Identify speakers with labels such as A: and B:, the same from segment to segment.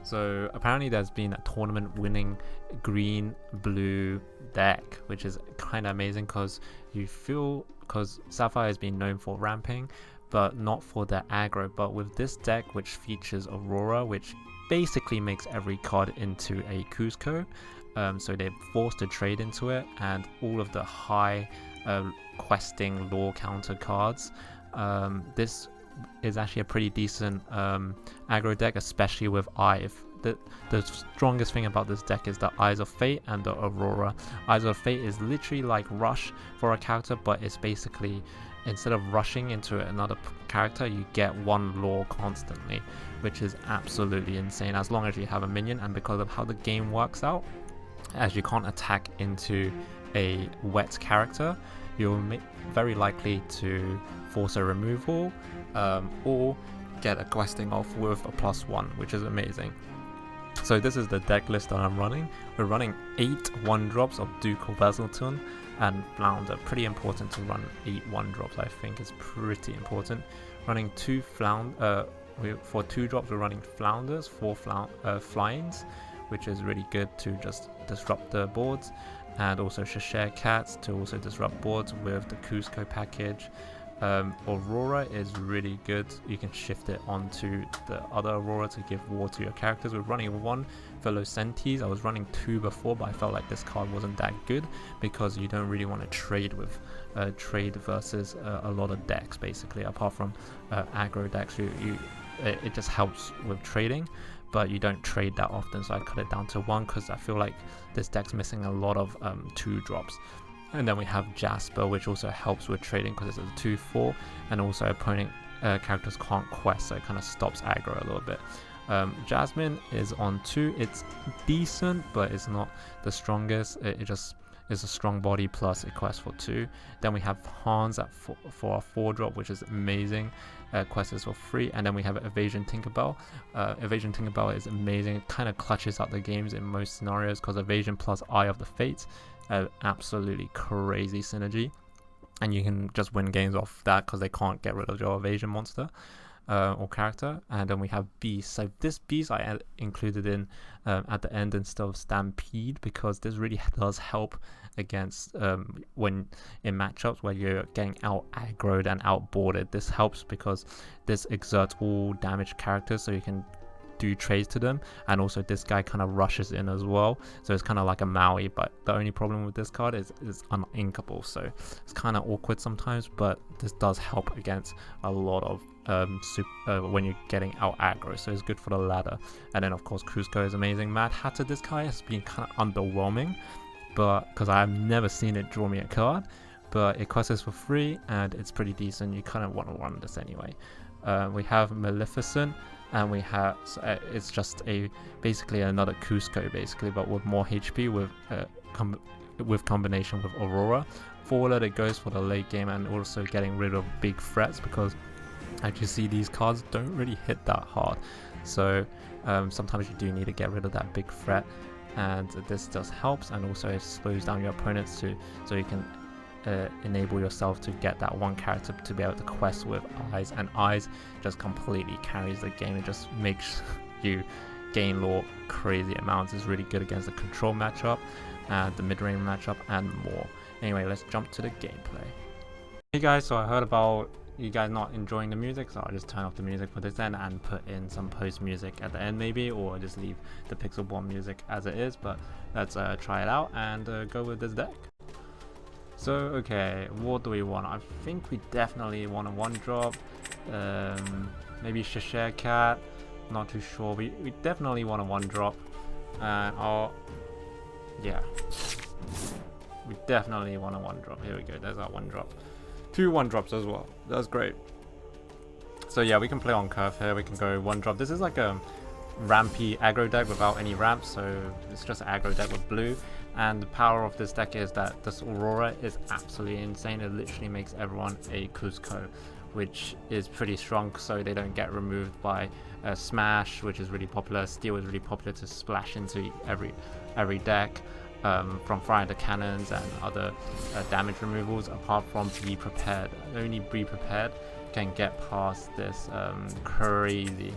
A: So apparently there's been a tournament winning green blue deck, which is kind of amazing because Sapphire has been known for ramping but not for their aggro. But with this deck, which features Aurora, which basically makes every card into a Cusco, so they're forced to trade into it, and all of the high questing lore counter cards, this is actually a pretty decent aggro deck, especially with Eye. The strongest thing about this deck is the Eyes of Fate and the Aurora. Eyes of Fate is literally like Rush for a character, but it's basically, instead of rushing into another character, you get one lore constantly, which is absolutely insane as long as you have a minion. And because of how the game works out, as you can't attack into a wet character, you're very likely to force a removal or get a questing off with a +1, which is amazing. So this is the deck list that I'm running. We're running 8 1-drops of Duke of Basildon and Flounder. Pretty important to run 8 1-drops, I think is pretty important. Running 2 Flounder, for 2 drops we're running Flounders, 4 Flyings, which is really good to just disrupt the boards, and also Cheshire Cats to also disrupt boards with the Cusco package. Aurora is really good. You can shift it onto the other Aurora to give war to your characters. We're running 1 Velocentes. I was running 2 before, but I felt like this card wasn't that good because you don't really want to trade with versus a lot of decks, basically, apart from aggro decks. It just helps with trading, but you don't trade that often, so I cut it down to 1 because I feel like this deck's missing a lot of 2-drops. And then we have Jasper, which also helps with trading because it's a 2/4, and also opponent characters can't quest, so it kind of stops aggro a little bit. Jasmine is on 2. It's decent, but it's not the strongest. It just is a strong body plus a quest for 2. Then we have Hans for a 4-drop, which is amazing. Quest is for free. And then we have Evasion Tinkerbell. Evasion Tinkerbell is amazing. It kind of clutches out the games in most scenarios because Evasion plus Eye of the Fates, absolutely crazy synergy, and you can just win games off that because they can't get rid of your evasion monster or character. And then we have Beast. So this Beast I included in at the end instead of Stampede because this really does help against when in matchups where you're getting out aggroed and outboarded. This helps because this exerts all damaged characters, so you can do trades to them, and also this guy kind of rushes in as well, so it's kind of like a Maui. But the only problem with this card is uninkable, so it's kind of awkward sometimes, but this does help against a lot of when you're getting out aggro, so it's good for the ladder. And then of course Cusco is amazing. Mad Hatter, this guy has been kind of underwhelming, but because I've never seen it draw me a card, but it costs us for free and it's pretty decent. You kind of want to run this anyway. We have Maleficent, and we have it's just basically another Cusco basically, but with more HP with combination with Aurora. Forward it goes for the late game, and also getting rid of big threats because as you see, these cards don't really hit that hard, so sometimes you do need to get rid of that big threat, and this just helps. And also it slows down your opponents so you can enable yourself to get that one character to be able to quest with Eyes, and Eyes just completely carries the game. It just makes you gain lore crazy amounts. It's really good against the control matchup and the mid-range matchup and more. Anyway, let's jump to the gameplay. Hey guys, so I heard about you guys not enjoying the music, so I'll just turn off the music for this end and put in some post music at the end maybe, or just leave the Pixel Bomb music as it is. But let's try it out and go with this deck. So okay, what do we want? I think we definitely want a 1-drop, maybe Cheshire Cat, not too sure. We definitely want a 1-drop, yeah, we definitely want a 1-drop. Here we go, there's our 1-drop. 2 1-drops as well, that's great. So yeah, we can play on curve here. We can go 1-drop. This is like a rampy aggro deck without any ramps, so it's just an aggro deck with blue. And the power of this deck is that this Aurora is absolutely insane. It literally makes everyone a Cusco, which is pretty strong, so they don't get removed by Smash, which is really popular. Steel is really popular to splash into every deck, from firing the cannons and other damage removals, apart from Be Prepared. Only Be Prepared can get past this crazy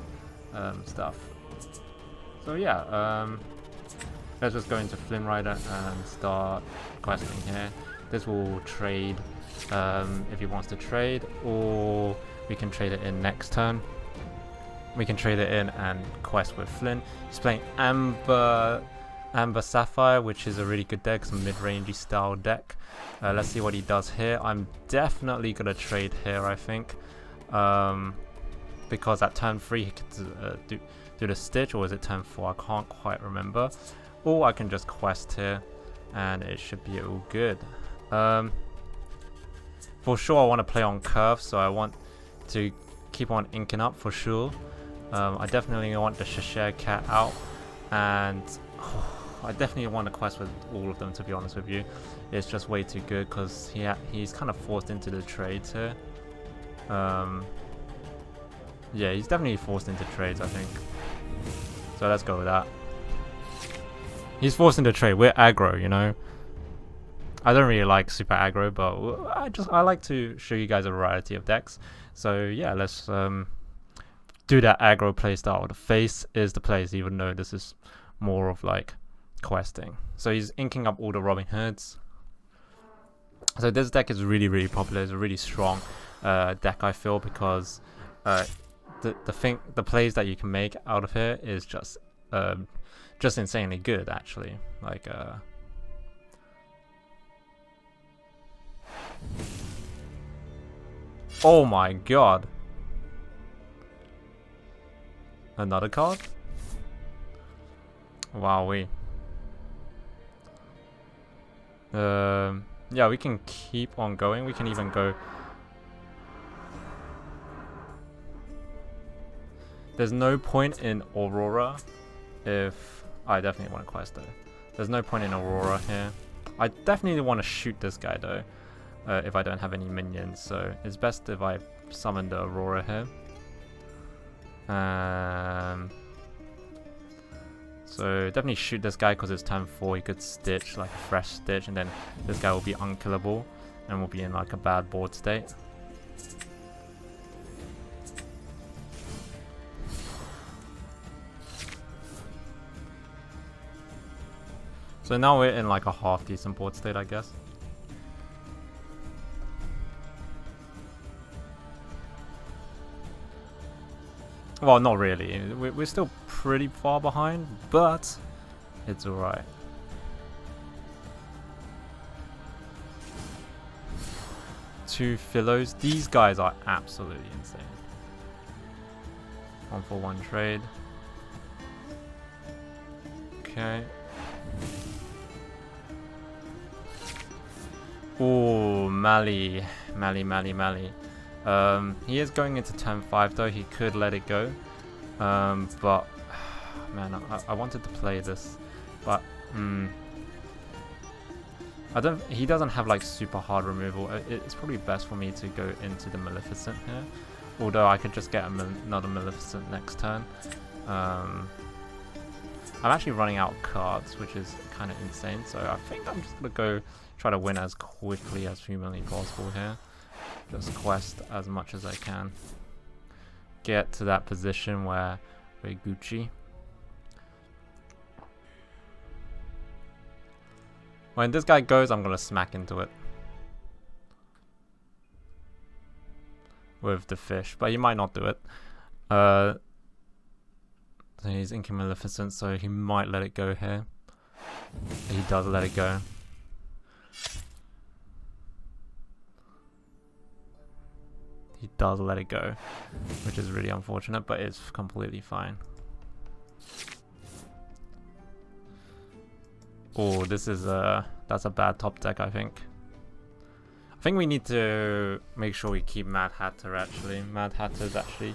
A: stuff. So yeah, let's just go into Flynn Rider and start questing here. This will trade if he wants to trade, or we can trade it in next turn. We can trade it in and quest with Flynn. He's playing Amber Sapphire, which is a really good deck. It's a mid-rangey style deck. Let's see what he does here. I'm definitely gonna trade here, I think, because at turn 3 he could do the Stitch, or is it turn 4? I can't quite remember. Or I can just quest here, and it should be all good. For sure, I want to play on Curve, so I want to keep on inking up for sure. I definitely want the Cheshire Cat out, and I definitely want to quest with all of them, to be honest with you. It's just way too good because he's kind of forced into the trades here. Yeah, he's definitely forced into trades, I think. So let's go with that. He's forced into trade. We're aggro, you know. I don't really like super aggro, but I like to show you guys a variety of decks. So yeah, let's do that aggro playstyle. The face is the place, even though this is more of like questing. So he's inking up all the Robin Hoods. So this deck is really, really popular. It's a really strong deck, I feel, because the plays that you can make out of here is just insanely good, actually. Like oh my god. Another card? Wowee. Yeah, we can keep on going. We can even go. There's no point in Aurora if I definitely want to quest though. There's no point in Aurora here. I definitely want to shoot this guy though, if I don't have any minions. So it's best if I summon the Aurora here. So definitely shoot this guy because it's turn 4. He could Stitch, like a fresh Stitch, and then this guy will be unkillable and will be in like a bad board state. So now we're in like a half decent board state, I guess. Well, not really. We're still pretty far behind, but it's alright. Two Philos. These guys are absolutely insane. 1-for-1 trade. Okay. Oh, Mali. He is going into turn 5 though. He could let it go, but man, I wanted to play this, but he doesn't have like super hard removal. It's probably best for me to go into the Maleficent here, although I could just get another Maleficent next turn. I'm actually running out of cards, which is kind of insane, so I think I'm just gonna go try to win as quickly as humanly possible here. Just quest as much as I can. Get to that position where we're Gucci. When this guy goes, I'm gonna smack into it with the fish, but he might not do it. So he's inking Maleficent, so he might let it go here. He does let it go. He does let it go, which is really unfortunate, but it's completely fine. Oh, this is that's a bad top deck, I think. I think we need to make sure we keep Mad Hatter. Actually, Mad Hatter is actually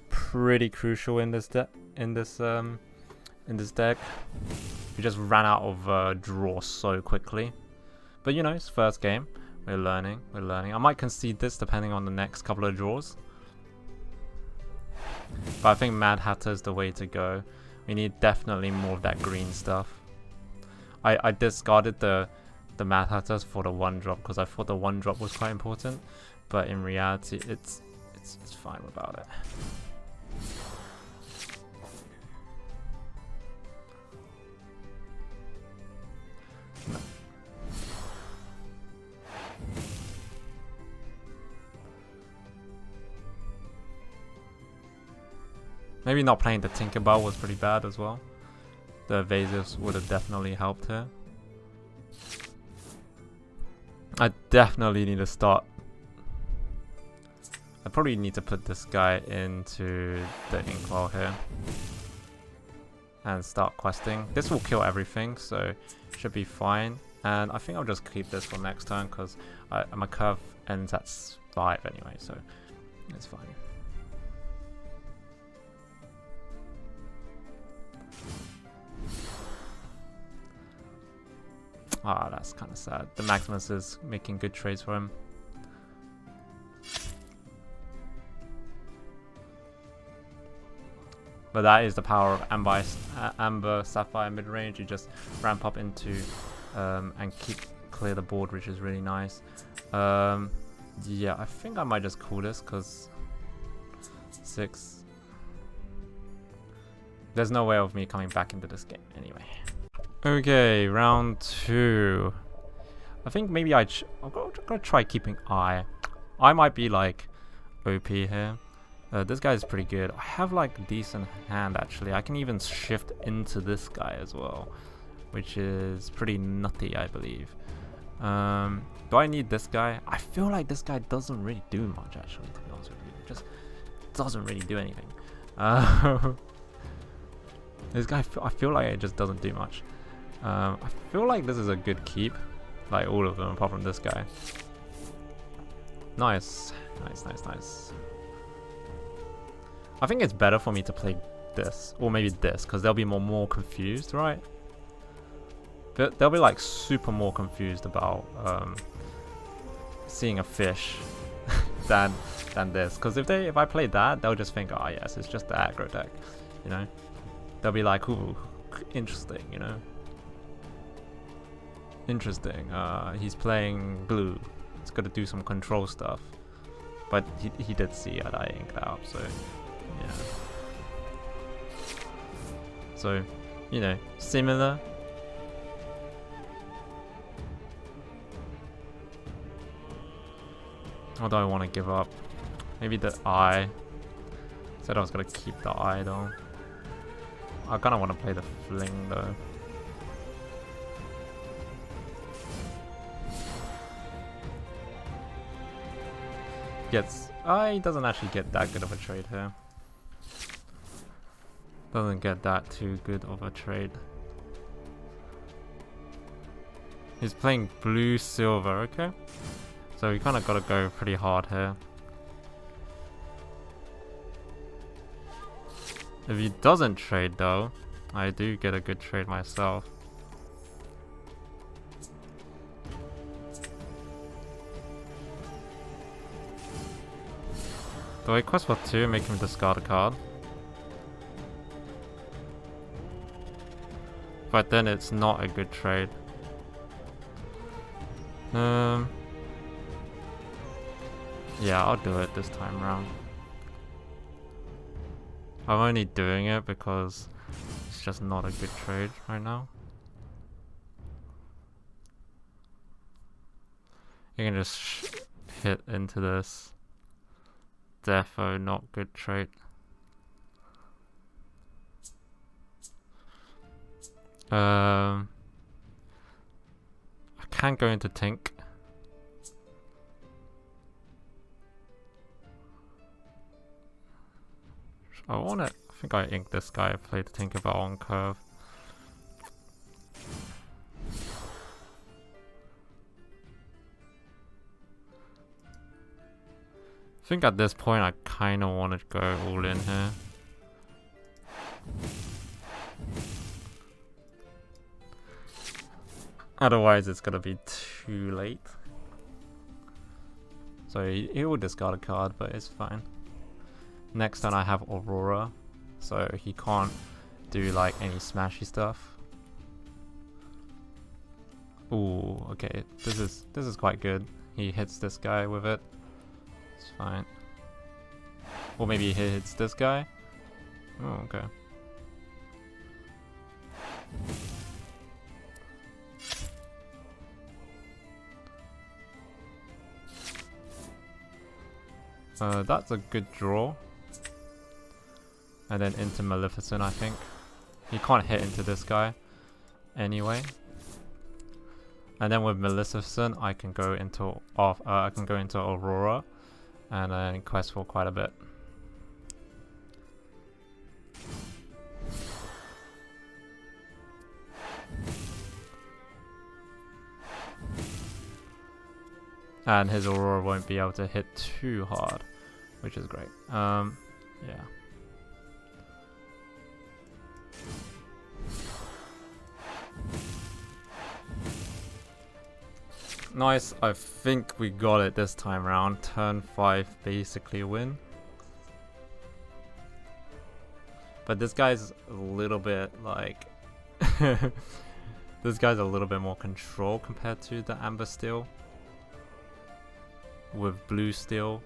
A: pretty crucial in this deck. In this deck, we just ran out of draw so quickly, but you know, it's first game. We're learning. I might concede this depending on the next couple of draws. But I think Mad Hatter is the way to go. We need definitely more of that green stuff. I discarded the Mad Hatters for the 1-drop because I thought the 1-drop was quite important. But in reality, it's fine without it. Maybe not playing the Tinkerbell was pretty bad as well. The evasives would have definitely helped here. I definitely need to start. I probably need to put this guy into the Inkwell here. And start questing. This will kill everything, so should be fine. And I think I'll just keep this for next turn because my curve ends at 5 anyway, so it's fine. Ah, that's kind of sad. The Maximus is making good trades for him. But that is the power of Amber, Sapphire mid-range. You just ramp up into and clear the board, which is really nice. Yeah, I think I might just call this because 6. There's no way of me coming back into this game anyway. Okay, round 2. I think maybe I'm gonna try keeping I. I might be like OP here. This guy is pretty good. I have like a decent hand actually. I can even shift into this guy as well, which is pretty nutty, I believe. Do I need this guy? I feel like this guy doesn't really do much actually, to be honest with you. It just doesn't really do anything. This guy, I feel like it just doesn't do much. I feel like this is a good keep, like all of them apart from this guy. Nice, nice, nice, nice. I think it's better for me to play this, or maybe this, because they'll be more confused, right? They'll be like super more confused about seeing a fish than this. Because if I play that, they'll just think, oh yes, it's just the aggro deck, you know. They'll be like, ooh, interesting, you know. Interesting. He's playing blue. It's got to do some control stuff. But he did see that I inked that up, so yeah. So, you know, similar. Or do I want to give up? Maybe the eye. Said I was gonna keep the eye though. I kind of want to play the fling though. He doesn't actually get that good of a trade here. Doesn't get that too good of a trade. He's playing blue silver, okay. So we kind of got to go pretty hard here. If he doesn't trade though, I do get a good trade myself. Do I quest for 2, make him discard a card? But then it's not a good trade. Yeah, I'll do it this time around. I'm only doing it because it's just not a good trade right now. You can just hit into this. Defo, not good trade. I can't go into Tink. I want it. I think I inked this guy. I played the Tinkerbell on curve. I think at this point I kind of want to go all in here. Otherwise it's gonna be too late. So he will discard a card, but it's fine. Next turn I have Aurora, so he can't do like any smashy stuff. Ooh, okay, this is quite good. He hits this guy with it. It's fine. Or maybe he hits this guy. Oh, okay. That's a good draw. And then into Maleficent, I think. He can't hit into this guy anyway. And then with Maleficent, I can go into Aurora, and then quest for quite a bit. And his Aurora won't be able to hit too hard, which is great. Yeah. Nice, I think we got it this time around. Turn 5, basically a win. But this guy's a little bit like... this guy's a little bit more control compared to the Amber Steel. With Blue Steel.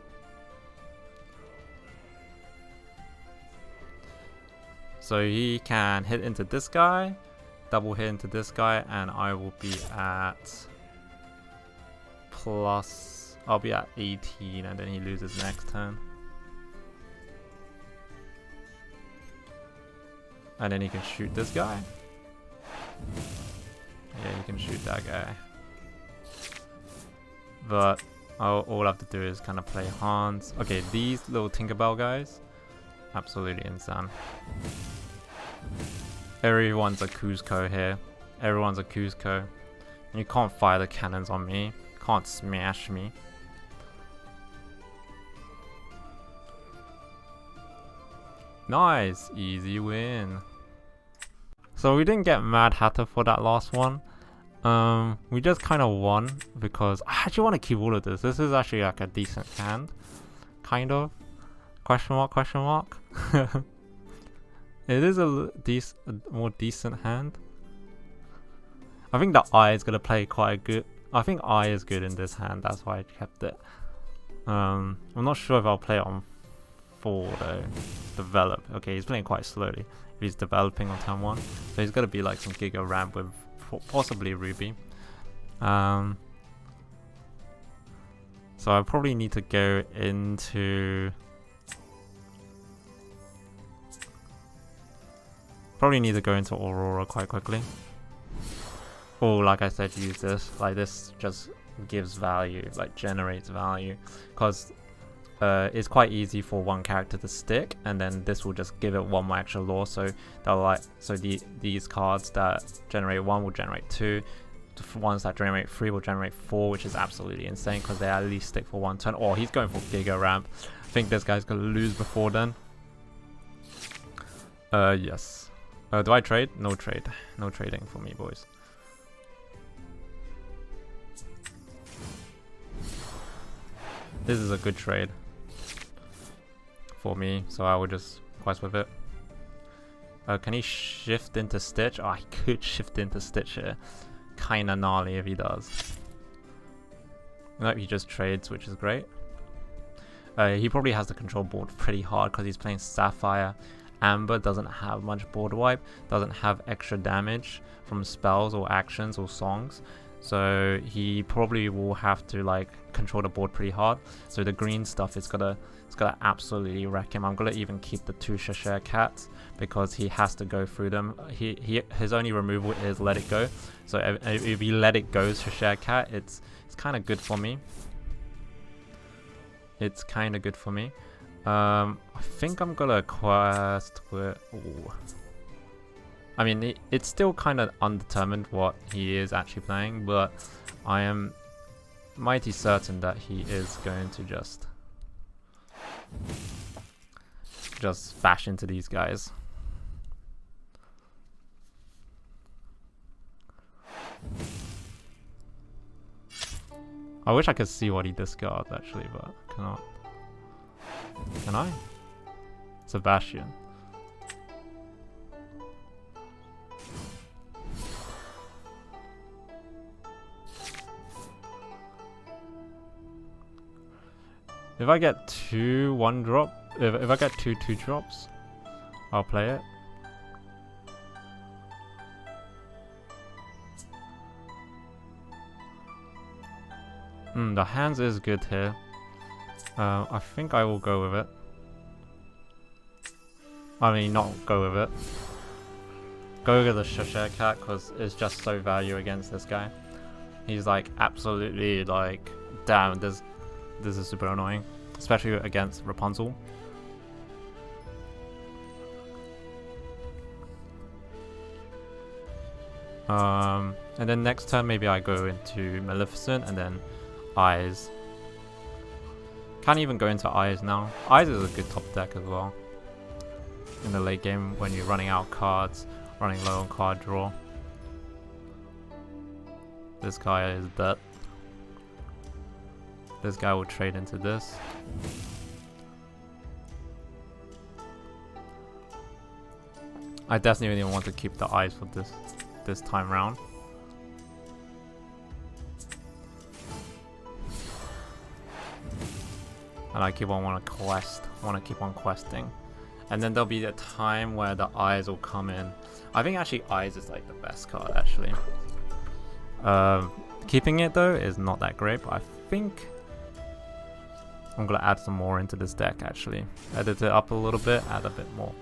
A: So he can hit into this guy, double hit into this guy, and I will be at... plus... I'll be at 18, and then he loses next turn. And then he can shoot this guy. Yeah, he can shoot that guy. But all I have to do is kind of play Hans. Okay, these little Tinkerbell guys, absolutely insane. Everyone's a Cusco here. Everyone's a Cusco. You can't fire the cannons on me. Can't smash me. Nice, easy win. So we didn't get Mad Hatter for that last one. We just kind of won because I actually want to keep all of this. This is actually like a decent hand, kind of. Question mark? Question mark? It is a more decent hand. I think the Eye is gonna play quite good. I think Eye is good in this hand. That's why I kept it. I'm not sure if I'll play it on 4 though. Develop. Okay, he's playing quite slowly. If he's developing on turn 1, so he's gonna be like some Giga Ramp with possibly Ruby. So I probably need to go into... Aurora quite quickly. Or like I said, use this. Like this just gives value, like generates value. Because it's quite easy for one character to stick, and then this will just give it one more extra lore. So these cards that generate 1 will generate 2. The ones that generate 3 will generate 4, which is absolutely insane because they at least stick for 1 turn. Oh, he's going for Giga Ramp. I think this guy's gonna lose before then. Yes. Do I trade? No trade. No trading for me, boys. This is a good trade for me, so I will just quest with it. Can he shift into Stitch? Oh, he could shift into Stitch here. Kinda gnarly if he does. Nope, he just trades, which is great. He probably has the control board pretty hard because he's playing Sapphire. Amber doesn't have much board wipe, doesn't have extra damage from spells or actions or songs. So he probably will have to like control the board pretty hard. So the green stuff is gonna absolutely wreck him. I'm gonna even keep the 2 Cheshire Cats because he has to go through them. His only removal is Let It Go. So if he Let It Go Cheshire Cat, it's kind of good for me. It's kind of good for me. I think I'm gonna quest with... Ooh. I mean, it's still kind of undetermined what he is actually playing, but I am mighty certain that he is going to just bash into these guys. I wish I could see what he discards actually, but I cannot. Can I? Sebastian. If I get 2 1-drop, if I get 2 2-drops, I'll play it. The hands is good here. I think I will go with it. I mean, not go with it. Go with the Cheshire Cat because it's just so value against this guy. He's like absolutely like, damn, this is super annoying, especially against Rapunzel. And then next turn maybe I go into Maleficent and then Eyes. Can't even go into Eyes now. Eyes is a good top deck as well. In the late game when you're running out of cards, running low on card draw. This guy is dead. This guy will trade into this. I definitely want to keep the Eyes for this time round. And I keep on want to keep on questing. And then there'll be a time where the Eyes will come in. I think actually Eyes is like the best card actually. Keeping it though is not that great, but I think I'm gonna add some more into this deck actually. Edit it up a little bit, add a bit more.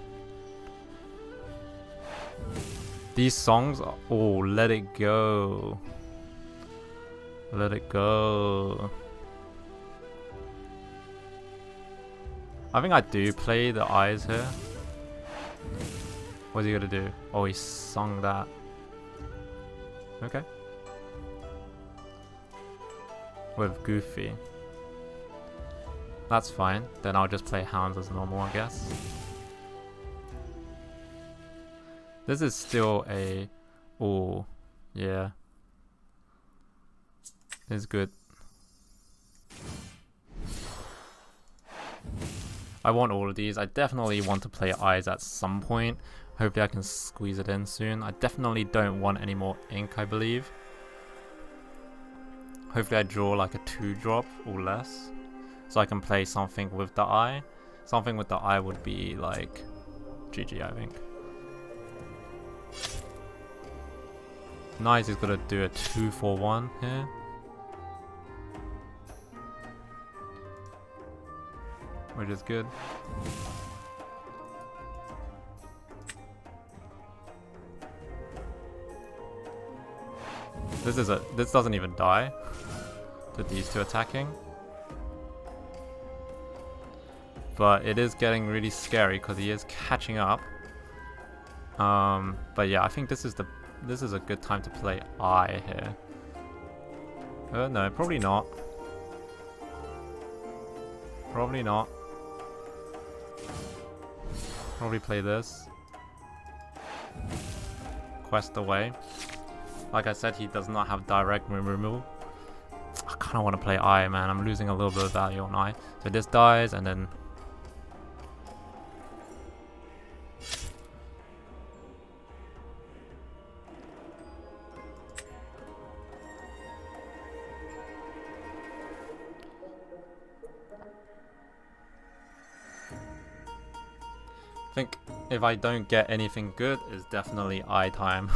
A: These songs are, oh, let it go. Let it go. I think I do play the Eyes here. What's he gonna do? Oh, he sung that. Okay. With Goofy. That's fine. Then I'll just play Hounds as normal, I guess. This is still a... Oh, yeah. It's good. I want all of these. I definitely want to play Eyes at some point. Hopefully I can squeeze it in soon. I definitely don't want any more ink, I believe. Hopefully I draw like a 2-drop or less. So I can play something with the Eye. Something with the Eye would be like GG, I think. Nice, he's gonna do a 2-for-1 here. Which is good. This doesn't even die to these two attacking. But it is getting really scary because he is catching up. But yeah, I think this is a good time to play Eye here. No, probably not. Probably not. Probably play this. Quest away. Like I said, he does not have direct removal. I kind of want to play Eye, man. I'm losing a little bit of value on Eye. So this dies, and then... I think if I don't get anything good, it's definitely Eye time.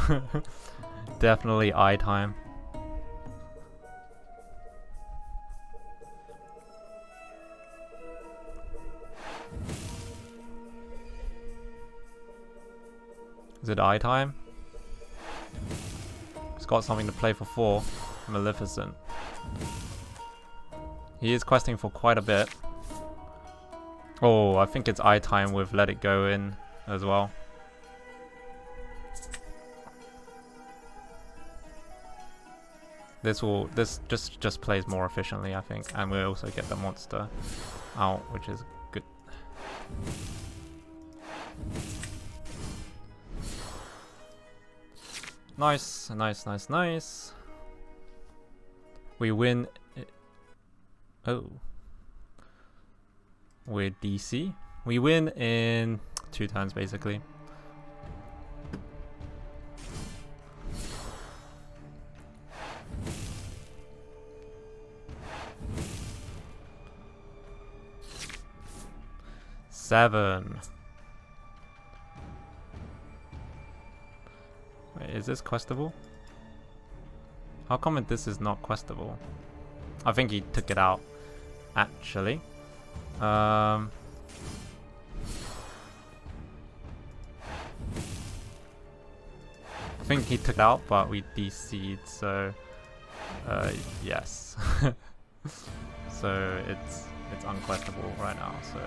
A: Definitely Eye time. Is it Eye time? He's got something to play for 4. Maleficent. He is questing for quite a bit. Oh, I think it's Eye time with Let It Go in as well. This just plays more efficiently, I think, and we also get the monster out, which is good. Nice, nice, nice, nice. We win. Oh. With DC. We win in 2 turns, basically. Seven. Wait, is this questable? How come this is not questable? I think he took it out, actually. think he took it out, but we DC'd, so yes. So it's unquestionable right now, so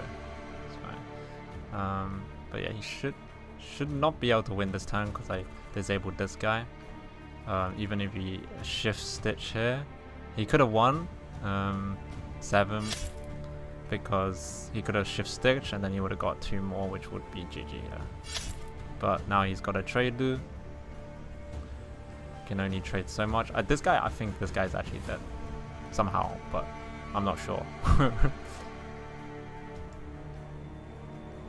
A: it's fine. But yeah, he should not be able to win this turn because I disabled this guy. Even if he shift stitch here, he could have won 7 because he could have shift stitch and then he would have got 2 more, which would be GG here. But now he's got a trade do. Can only trade so much. This guy, I think this guy's actually dead somehow, but I'm not sure.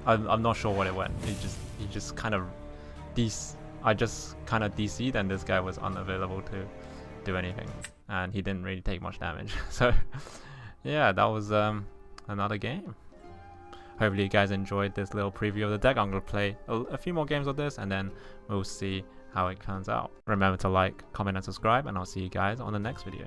A: I'm not sure what it went. He just kind of I just kind of DC'd and this guy was unavailable to do anything, and he didn't really take much damage. So yeah, that was another game. Hopefully you guys enjoyed this little preview of the deck. I'm gonna play a few more games of this and then we'll see how it turns out. Remember to like, comment and subscribe, and I'll see you guys on the next video.